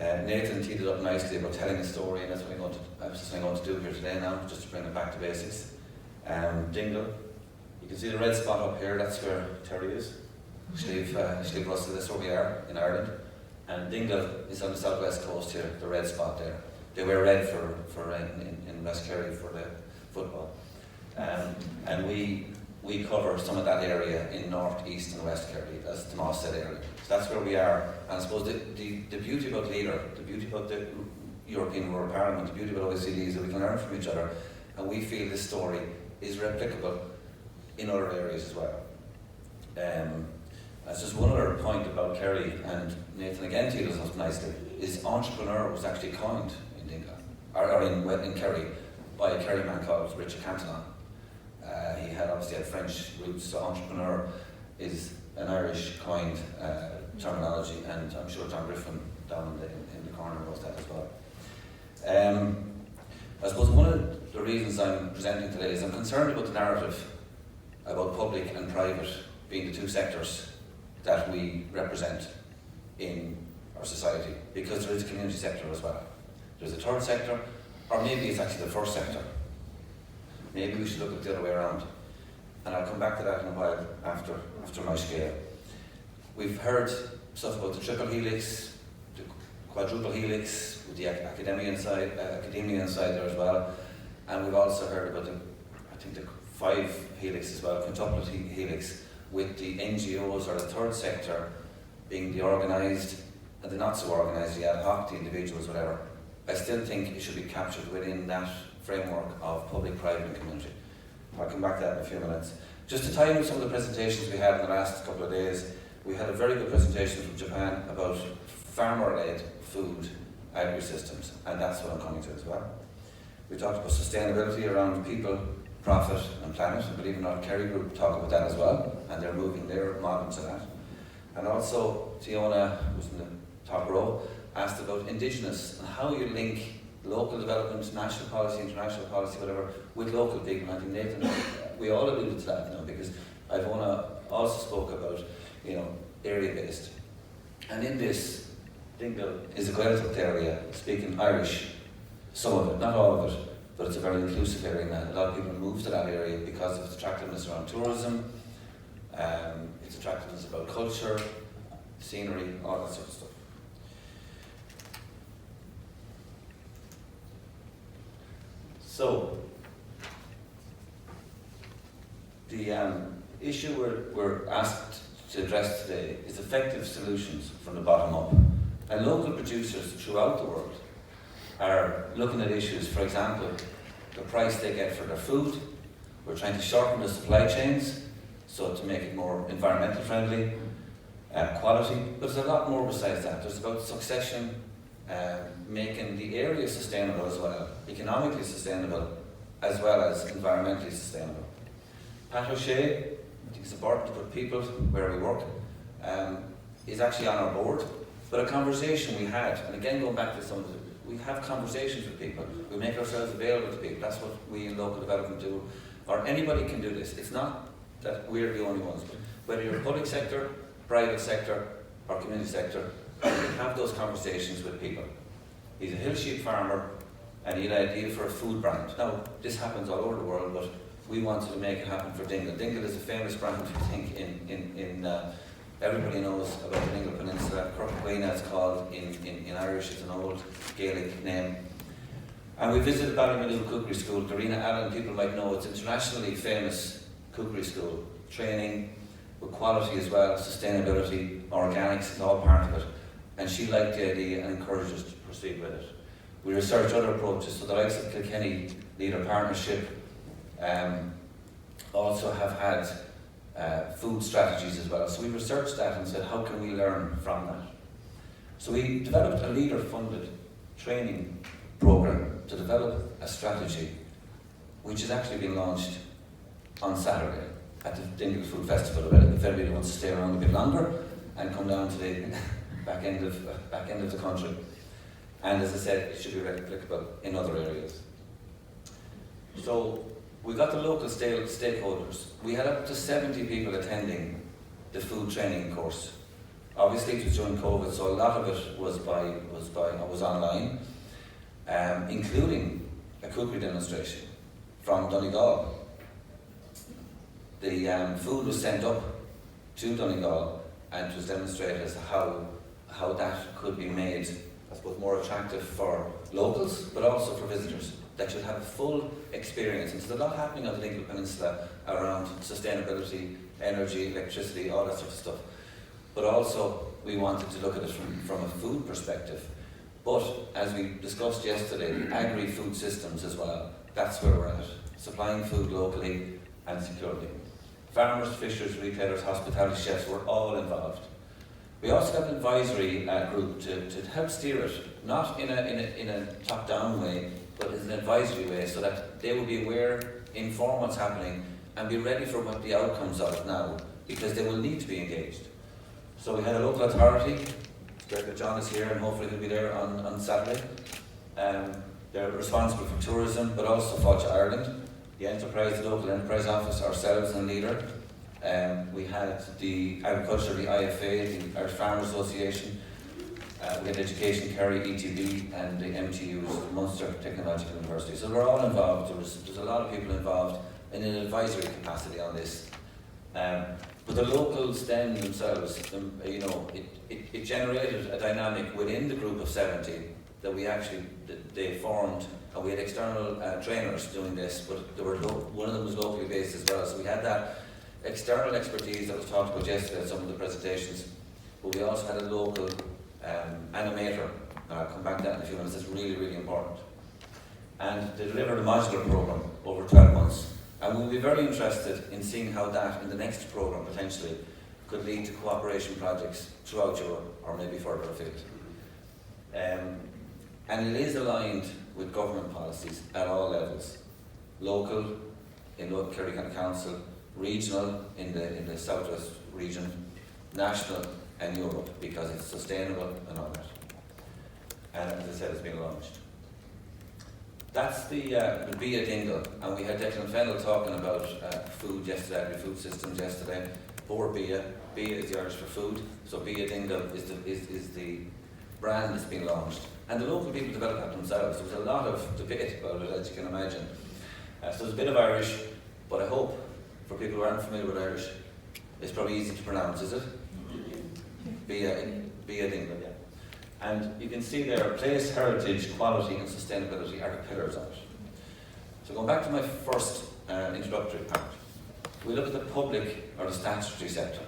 Nathan teed it up nicely about telling a story, and that's what I'm going to do here today now, just to bring it back to basics. Dingle, you can see the red spot up here, that's where Terry is. Slieve Russell, that's where we are in Ireland. And Dingle is on the southwest coast here, the red spot there. They wear red in West Kerry for the football. And we cover some of that area in north, east and west Kerry, that's the Mosshead area. So that's where we are. And I suppose the beauty about Leader, the beauty about the European Rural Parliament, the beauty about OECD is that we can learn from each other, and we feel this story is replicable in other areas as well. That's just one other point about Kerry, and Nathan again teed us up nicely, is entrepreneur was actually coined in Dingle, or in Kerry, by a Kerry man called Richard Cantillon. He had obviously had French roots, so entrepreneur is an Irish coined terminology, and I'm sure John Griffin down in the corner knows that as well. I suppose one of the reasons I'm presenting today is I'm concerned about the narrative about public and private being the two sectors that we represent in our society, because there is a community sector as well. There's a third sector, or maybe it's actually the first sector. Maybe we should look at the other way around. And I'll come back to that in a while after my scale. We've heard stuff about the triple helix, the quadruple helix, with the academia inside there as well. And we've also heard about the 5 helix as well, quintuple helix, with the NGOs or the third sector being the organised and the not so organised, the ad hoc, the individuals, whatever. I still think it should be captured within that framework of public, private and community. I'll come back to that in a few minutes. Just to tie in with some of the presentations we had in the last couple of days, we had a very good presentation from Japan about farmer-led food agri-systems, and that's what I'm coming to as well. We talked about sustainability around people, profit and planet, and believe it or not, Kerry Group talk about that as well, and they're moving their model to that. And also, Fiona, who's in the top row, asked about Indigenous and how you link local development, national policy, international policy, whatever, with local people. I think Nathan, we all alluded to that now, because Ivona also spoke about, area-based. And in this, Dingle is a Gaeltacht area, speaking Irish, some of it, not all of it, but it's a very inclusive area now. A lot of people move to that area because of its attractiveness around tourism, its attractiveness about culture, scenery, all that sort of stuff. So, the issue we're asked to address today is effective solutions from the bottom up. And local producers throughout the world are looking at issues, for example, the price they get for their food. We're trying to shorten the supply chains, so to make it more environmental friendly, quality, but there's a lot more besides that. There's about succession, making the area sustainable as well, economically sustainable, as well as environmentally sustainable. Pat O'Shea, I think it's important to put people where we work, is actually on our board, but a conversation we had, and again going back to some of we have conversations with people, we make ourselves available to people, that's what we in local development do, or anybody can do this. It's not that we're the only ones, but whether you're public sector, private sector, or community sector, you can have those conversations with people. He's a hill sheep farmer, and he had an idea for a food brand. Now, this happens all over the world, but we wanted to make it happen for Dingle. Dingle is a famous brand, I think, everybody knows about the Dingle Peninsula. Crochwaina it's called in Irish, it's an old Gaelic name. And we visited Ballymaloon Cookery School. Karina Allen, people might know, it's internationally famous cookery school. Training with quality as well, sustainability, organics, is all part of it. And she liked the idea and encouraged us to proceed with it. We researched other approaches, so the likes of Kilkenny Leader Partnership also have had food strategies as well. So we researched that and said, how can we learn from that? So we developed a leader-funded training program to develop a strategy which has actually been launched on Saturday at the Dingle Food Festival. If anybody wants to stay around a bit longer and come down to the back end of the country. And as I said, it should be replicable in other areas. So we got the local stakeholders. We had up to 70 people attending the food training course. Obviously, it was during COVID, so a lot of it was online, including a cookery demonstration from Donegal. The food was sent up to Donegal and it was demonstrated as to how that could be made, I suppose, more attractive for locals, but also for visitors, that you'd have a full experience. And there's a lot happening on the Dingle Peninsula around sustainability, energy, electricity, all that sort of stuff. But also, we wanted to look at it from a food perspective. But as we discussed yesterday, the agri-food systems as well, that's where we're at. Supplying food locally and securely. Farmers, fishers, retailers, hospitality chefs were all involved. We also got an advisory group to help steer it, not in a top-down way, but in an advisory way, so that they will be aware, inform what's happening, and be ready for what the outcomes of it now, because they will need to be engaged. So we had a local authority. It's great that John is here, and hopefully he'll be there on Saturday. They're responsible for tourism, but also Fáilte Ireland, the enterprise, the local enterprise office, ourselves and leader. We had the agriculture, the IFA, the Irish Farmers Association. We had Education, Kerry, ETB, and the MTUs, the Munster Technological University. So we're all involved. There's a lot of people involved in an advisory capacity on this. But the locals then themselves, it generated a dynamic within the group of 70 that they formed, and we had external trainers doing this, but one of them was locally based as well. So we had that external expertise that was talked about yesterday at some of the presentations, but we also had a local animator, and I'll come back to that in a few minutes. It's really, really important. And they delivered a modular program over 12 months. And we'll be very interested in seeing how that, in the next programme potentially, could lead to cooperation projects throughout Europe, or maybe further afield. And it is aligned with government policies at all levels. Local, in Local Kerry County Council, regional, in the Southwest region, national, and Europe, because it's sustainable and all that. And as I said, it's been launched. That's the BIA Dingle, and we had Declan Fennell talking about food yesterday, agri-food systems yesterday. For BIA is the Irish for food, so BIA Dingle is the brand that's been launched. And the local people developed that themselves. There was a lot of debate about it, as you can imagine. So there's a bit of Irish, but I hope, for people who aren't familiar with Irish, it's probably easy to pronounce, is it? BIA Dingle, yeah. And you can see there, place, heritage, quality and sustainability are the pillars of it. So going back to my first introductory part, we look at the public or the statutory sector.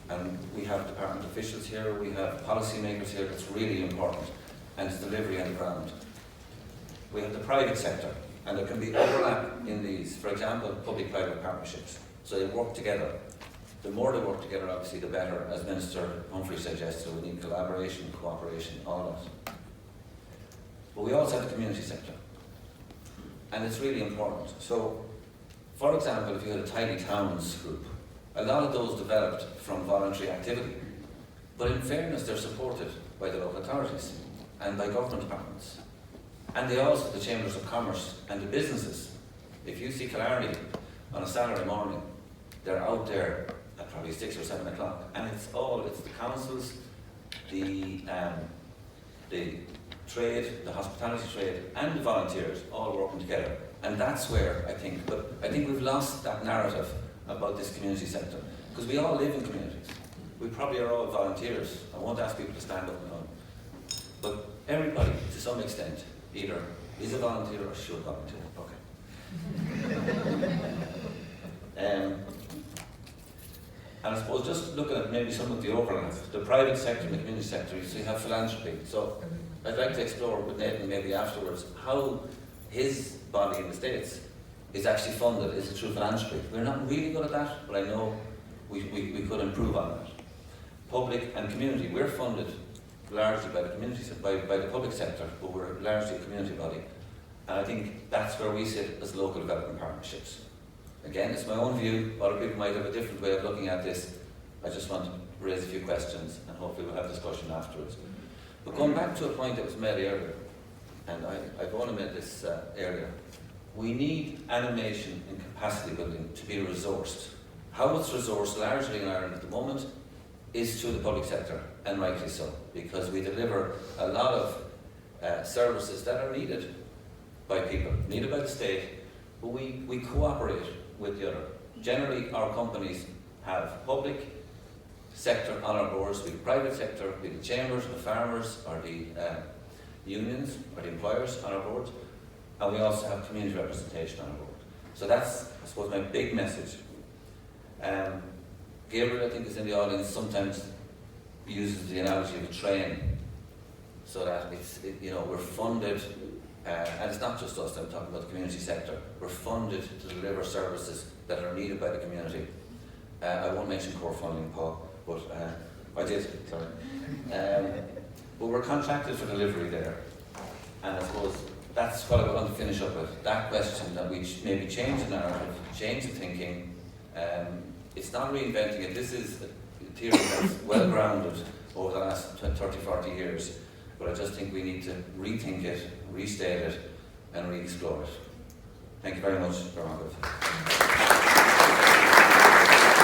And we have department officials here, we have policy makers here, that's really important, and it's delivery on the ground. We have the private sector, and there can be overlap in these. For example, public-private partnerships. So they work together. The more they work together, obviously, the better. As Minister Humphrey said yesterday, we need collaboration, cooperation, all that. But we also have the community sector. And it's really important. So, for example, if you had a Tidy Towns group, a lot of those developed from voluntary activity. But in fairness, they're supported by the local authorities and by government departments. And they also, the Chambers of Commerce and the businesses. If you see Killarney on a Saturday morning, they're out there at probably 6 or 7 o'clock, and it's the councils, the trade, the hospitality trade, and the volunteers all working together. And that's where I think we've lost that narrative about this community sector, because we all live in communities. We probably are all volunteers. I won't ask people to stand up and on, but everybody, to some extent, either is a volunteer or should volunteer. Okay. And I suppose just looking at maybe some of the overlap, the private sector and the community sector, so you have philanthropy. So I'd like to explore with Nathan maybe afterwards how his body in the States is actually funded. Is it through philanthropy? We're not really good at that, but I know we could improve on that. Public and community, we're funded largely by the community, by the public sector, but we're largely a community body. And I think that's where we sit as local development partnerships. Again, it's my own view. Other people might have a different way of looking at this. I just want to raise a few questions, and hopefully we'll have discussion afterwards. But going back to a point that was made earlier, and I've only made this earlier, we need animation and capacity building to be resourced. How it's resourced largely in Ireland at the moment is through the public sector, and rightly so, because we deliver a lot of services that are needed by people, needed by the state, but we cooperate with the other. Generally, our companies have public sector on our boards, we have private sector, we have the chambers, the farmers, or the unions, or the employers on our boards, and we also have community representation on our board. So that's, I suppose, my big message. Gabriel, I think, is in the audience, sometimes uses the analogy of a train, so that we're funded, and it's not just us, I'm talking about the community sector, we're funded to deliver services that are needed by the community. I won't mention core funding, Paul, but I did, sorry. But we're contracted for delivery there, and I suppose that's what I want to finish up with, that question, that we maybe change the narrative, change the thinking. It's not reinventing it. This is a theory that's well grounded over the last 30, 40 years, but I just think we need to rethink it, restate it, and re-explore it. Thank you very much, Veronica.